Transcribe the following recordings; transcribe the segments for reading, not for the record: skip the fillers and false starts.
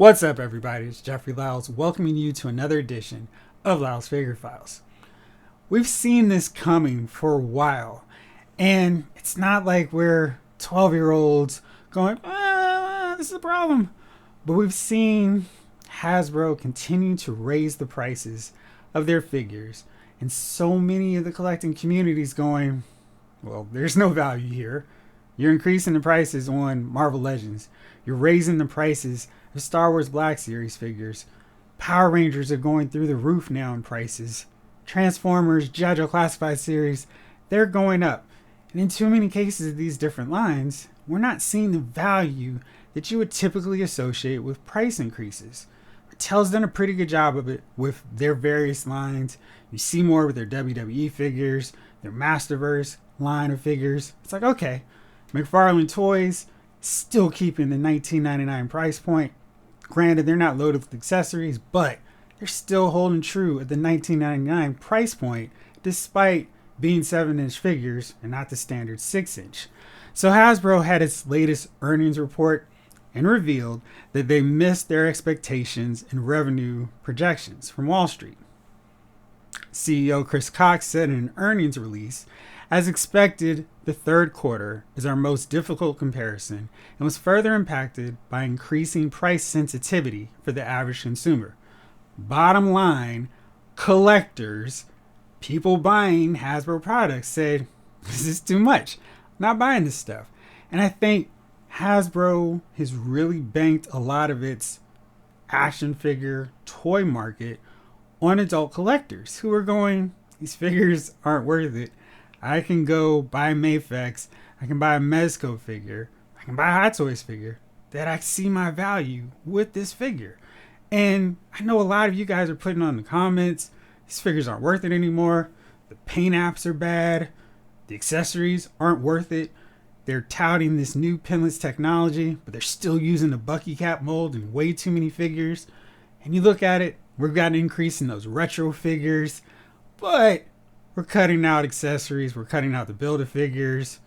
What's up, everybody? It's Jeffrey Lyles welcoming you to another edition of Lyles Figure Files. We've seen this coming for a while, and it's not like we're 12-year-olds going, this is a problem. But we've seen Hasbro continue to raise the prices of their figures, and so many of the collecting communities going, well, there's no value here. You're increasing the prices on Marvel Legends. You're raising the prices of Star Wars Black Series figures. Power Rangers are going through the roof now in prices. Transformers, JoJo Classified Series, they're going up. And in too many cases of these different lines, we're not seeing the value that you would typically associate with price increases. Mattel's done a pretty good job of it with their various lines. You see more with their WWE figures, their Masterverse line of figures. It's like, okay, McFarlane Toys still keeping the $19.99 price point. Granted, they're not loaded with accessories, but they're still holding true at the $19.99 price point despite being 7-inch figures and not the standard 6-inch. So Hasbro had its latest earnings report and revealed that they missed their expectations and revenue projections from Wall Street. CEO Chris Cox said in an earnings release, as expected, the third quarter is our most difficult comparison and was further impacted by increasing price sensitivity for the average consumer. Bottom line, collectors, people buying Hasbro products said, this is too much. I'm not buying this stuff. And I think Hasbro has really banked a lot of its action figure toy market on adult collectors who are going, these figures aren't worth it. I can go buy Mafex, I can buy a Mezco figure, I can buy a Hot Toys figure that I see my value with this figure. And I know a lot of you guys are putting on the comments, these figures aren't worth it anymore, the paint apps are bad, the accessories aren't worth it, they're touting this new pinless technology, but they're still using the Bucky cap mold in way too many figures. And you look at it, we've got an increase in those retro figures, but we're cutting out accessories. We're cutting out the Build-A-Figures.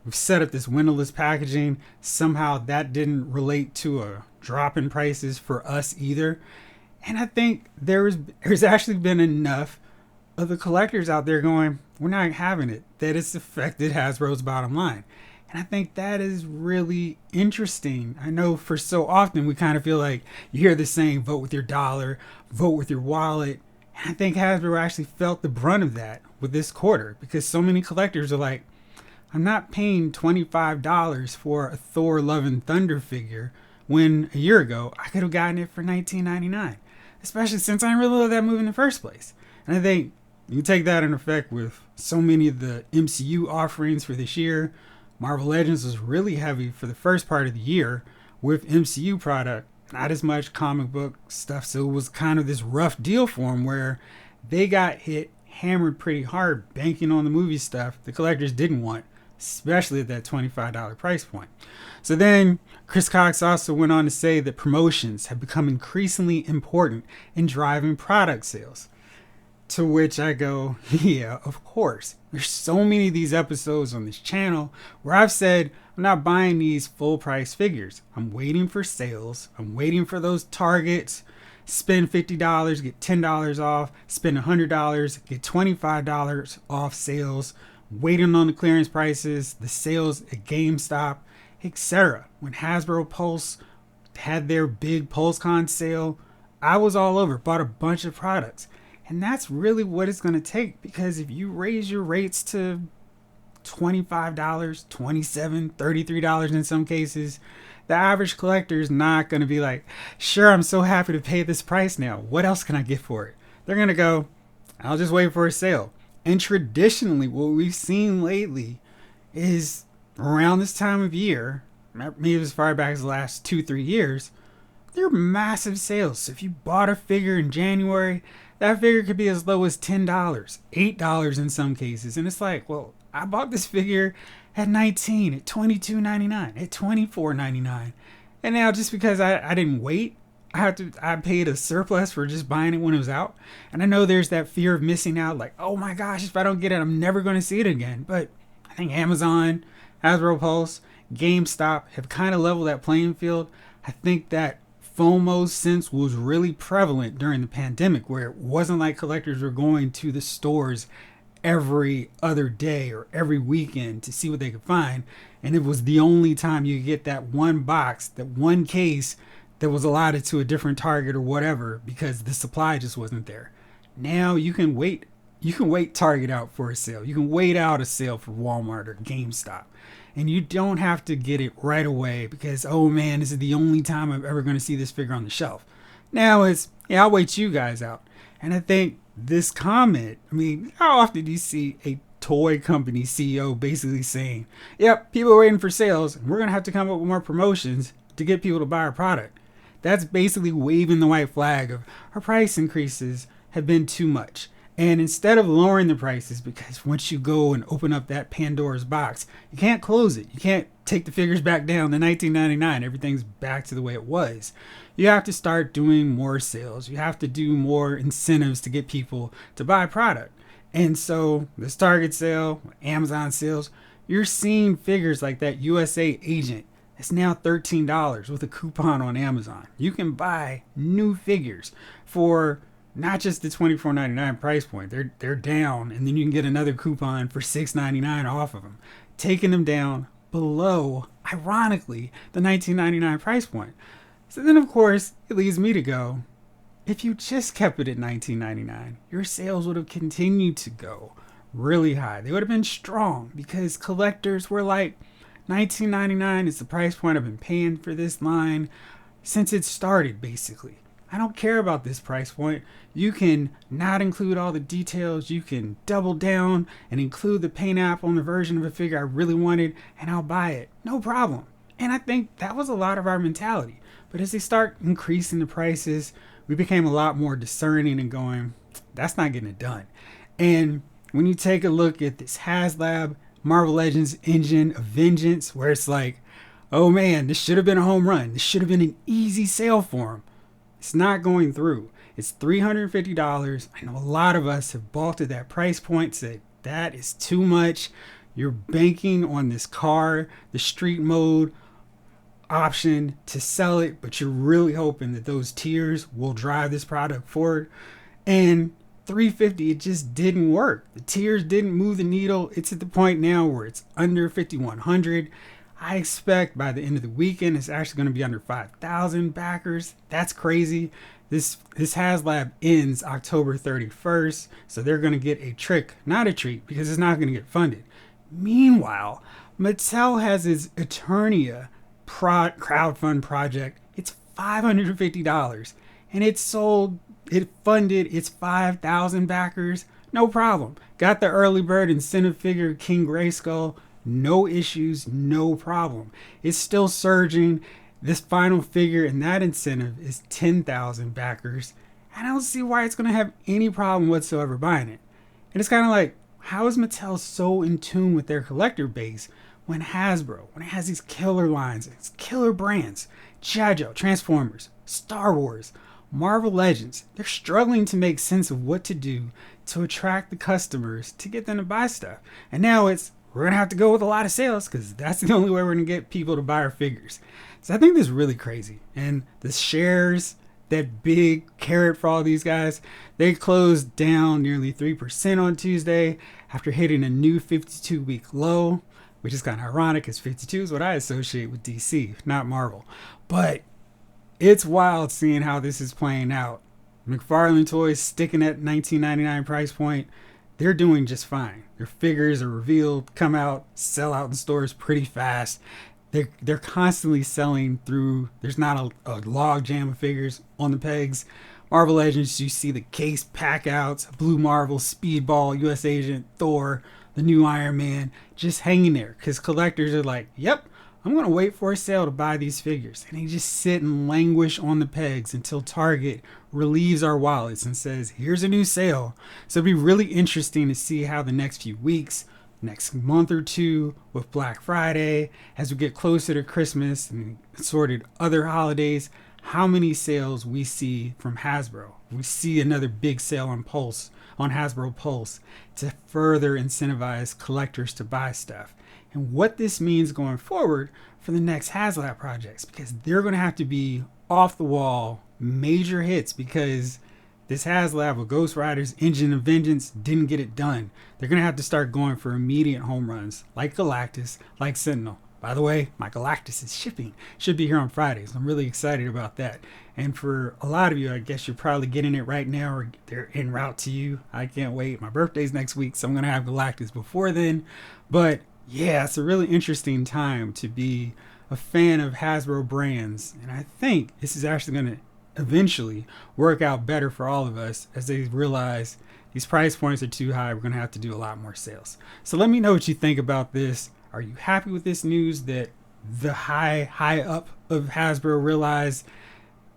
We've set up this windowless packaging. Somehow that didn't relate to a drop in prices for us either. And I think there's actually been enough of the collectors out there going, we're not having it, that it's affected Hasbro's bottom line. And I think that is really interesting. I know for so often we kind of feel like you hear the saying, vote with your dollar, vote with your wallet. And I think Hasbro actually felt the brunt of that with this quarter because so many collectors are like, I'm not paying $25 for a Thor Love and Thunder figure when a year ago I could have gotten it for $19.99, especially since I didn't really love that movie in the first place. And I think you take that in effect with so many of the MCU offerings for this year. Marvel Legends was really heavy for the first part of the year with MCU product, not as much comic book stuff. So it was kind of this rough deal for them where they got hammered pretty hard banking on the movie stuff the collectors didn't want, especially at that $25 price point. So then Chris Cox also went on to say that promotions have become increasingly important in driving product sales. To which I go, yeah, of course. There's so many of these episodes on this channel where I've said I'm not buying these full price figures. I'm waiting for sales. I'm waiting for those targets. Spend $50, get $10 off. Spend $100, get $25 off sales. Waiting on the clearance prices, the sales at GameStop, etc. When Hasbro Pulse had their big PulseCon sale, I was all over, bought a bunch of products. And that's really what it's going to take, because if you raise your rates to $25, $27, $33 in some cases, the average collector is not going to be like, sure, I'm so happy to pay this price now. What else can I get for it? They're going to go, I'll just wait for a sale. And traditionally, what we've seen lately is around this time of year, maybe as far back as the last 2-3 years, they're massive sales. So if you bought a figure in January, that figure could be as low as $10, $8 in some cases. And it's like, well, I bought this figure at $19, at $22.99, at $24.99. And now just because I didn't wait, I paid a surplus for just buying it when it was out. And I know there's that fear of missing out, like, oh my gosh, if I don't get it, I'm never going to see it again. But I think Amazon, Hasbro Pulse, GameStop have kind of leveled that playing field. I think that FOMO sense was really prevalent during the pandemic, where it wasn't like collectors were going to the stores every other day or every weekend to see what they could find. And it was the only time you could get that one box, that one case that was allotted to a different target or whatever, because the supply just wasn't there. Now you can wait. You can wait Target out for a sale. You can wait out a sale for Walmart or GameStop. And you don't have to get it right away because, oh man, this is the only time I'm ever going to see this figure on the shelf. Now it's, yeah, I'll wait you guys out. And I think this comment, I mean, how often do you see a toy company CEO basically saying, yep, people are waiting for sales and we're going to have to come up with more promotions to get people to buy our product? That's basically waving the white flag of our price increases have been too much. And instead of lowering the prices, because once you go and open up that Pandora's box, you can't close it. You can't take the figures back down to $19.99. Everything's back to the way it was. You have to start doing more sales. You have to do more incentives to get people to buy product. And so this Target sale, Amazon sales, you're seeing figures like that USA Agent. It's now $13 with a coupon on Amazon. You can buy new figures for not just the $24.99 price point. They're down, and then you can get another coupon for $6.99 off of them, taking them down below, ironically, the $19.99 price point. So then, of course, it leads me to go, if you just kept it at $19.99, your sales would have continued to go really high. They would have been strong because collectors were like, $19.99 is the price point I've been paying for this line since it started, basically. I don't care about this price point. You can not include all the details. You can double down and include the paint app on the version of a figure I really wanted, and I'll buy it. No problem. And I think that was a lot of our mentality. But as they start increasing the prices, we became a lot more discerning and going, that's not getting it done. And when you take a look at this HasLab Marvel Legends Engine of Vengeance, where it's like, oh man, this should have been a home run. This should have been an easy sale for them. It's not going through. It's $350. I know a lot of us have balked at that price point, said that is too much. You're banking on this car, the street mode option to sell it, but you're really hoping that those tiers will drive this product forward. And $350, it just didn't work. The tiers didn't move the needle. It's at the point now where it's under $5,100. I expect by the end of the weekend, it's actually going to be under 5,000 backers. That's crazy. This HasLab ends October 31st, so they're going to get a trick, not a treat, because it's not going to get funded. Meanwhile, Mattel has its Eternia crowdfund project. It's $550, and it funded its 5,000 backers. No problem. Got the early bird incentive figure, King Grayskull. No issues, no problem. It's still surging. This final figure and that incentive is 10,000 backers. I don't see why it's going to have any problem whatsoever buying it. And it's kind of like, how is Mattel so in tune with their collector base when Hasbro, when it has these killer lines, its killer brands, G.I. Joe, Transformers, Star Wars, Marvel Legends, they're struggling to make sense of what to do to attract the customers to get them to buy stuff. And now it's, we're going to have to go with a lot of sales because that's the only way we're going to get people to buy our figures. So I think this is really crazy. And the shares, that big carrot for all these guys, they closed down nearly 3% on Tuesday after hitting a new 52-week low, which is kind of ironic because 52 is what I associate with DC, not Marvel. But it's wild seeing how this is playing out. McFarlane Toys sticking at $19.99 price point. They're doing just fine. Their figures are revealed, come out, sell out in stores pretty fast. They're constantly selling through. There's not a log jam of figures on the pegs. Marvel Legends, you see the case pack outs, Blue Marvel, Speedball, US Agent, Thor, the new Iron Man, just hanging there because collectors are like, yep, I'm going to wait for a sale to buy these figures. And they just sit and languish on the pegs until Target relieves our wallets and says, here's a new sale. So it'll be really interesting to see how the next few weeks, next month or two with Black Friday, as we get closer to Christmas and assorted other holidays, how many sales we see from Hasbro. We see another big sale on Pulse, on Hasbro Pulse, to further incentivize collectors to buy stuff. And what this means going forward for the next HasLab projects, because they're going to have to be off the wall major hits because this HasLab with Ghost Riders Engine of Vengeance didn't get it done. They're going to have to start going for immediate home runs like Galactus, like Sentinel. By the way, my Galactus is shipping. Should be here on Fridays. I'm really excited about that. And for a lot of you, I guess you're probably getting it right now or they're en route to you. I can't wait. My birthday's next week, so I'm going to have Galactus before then. But yeah, it's a really interesting time to be a fan of Hasbro brands. And I think this is actually going to eventually work out better for all of us as they realize these price points are too high. We're going to have to do a lot more sales. So let me know what you think about this. Are you happy with this news that the high up of Hasbro realized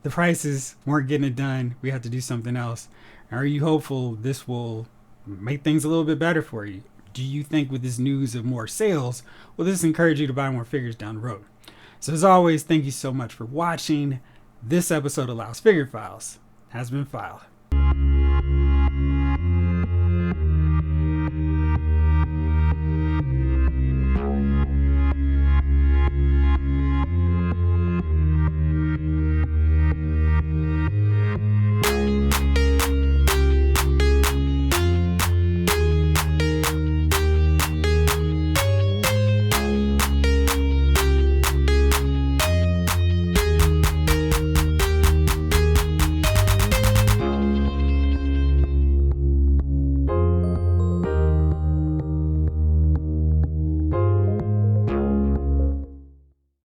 the prices weren't getting it done? We have to do something else. Are you hopeful this will make things a little bit better for you? Do you think with this news of more sales, will this encourage you to buy more figures down the road? So as always, thank you so much for watching. This episode of Laos Figure Files has been filed.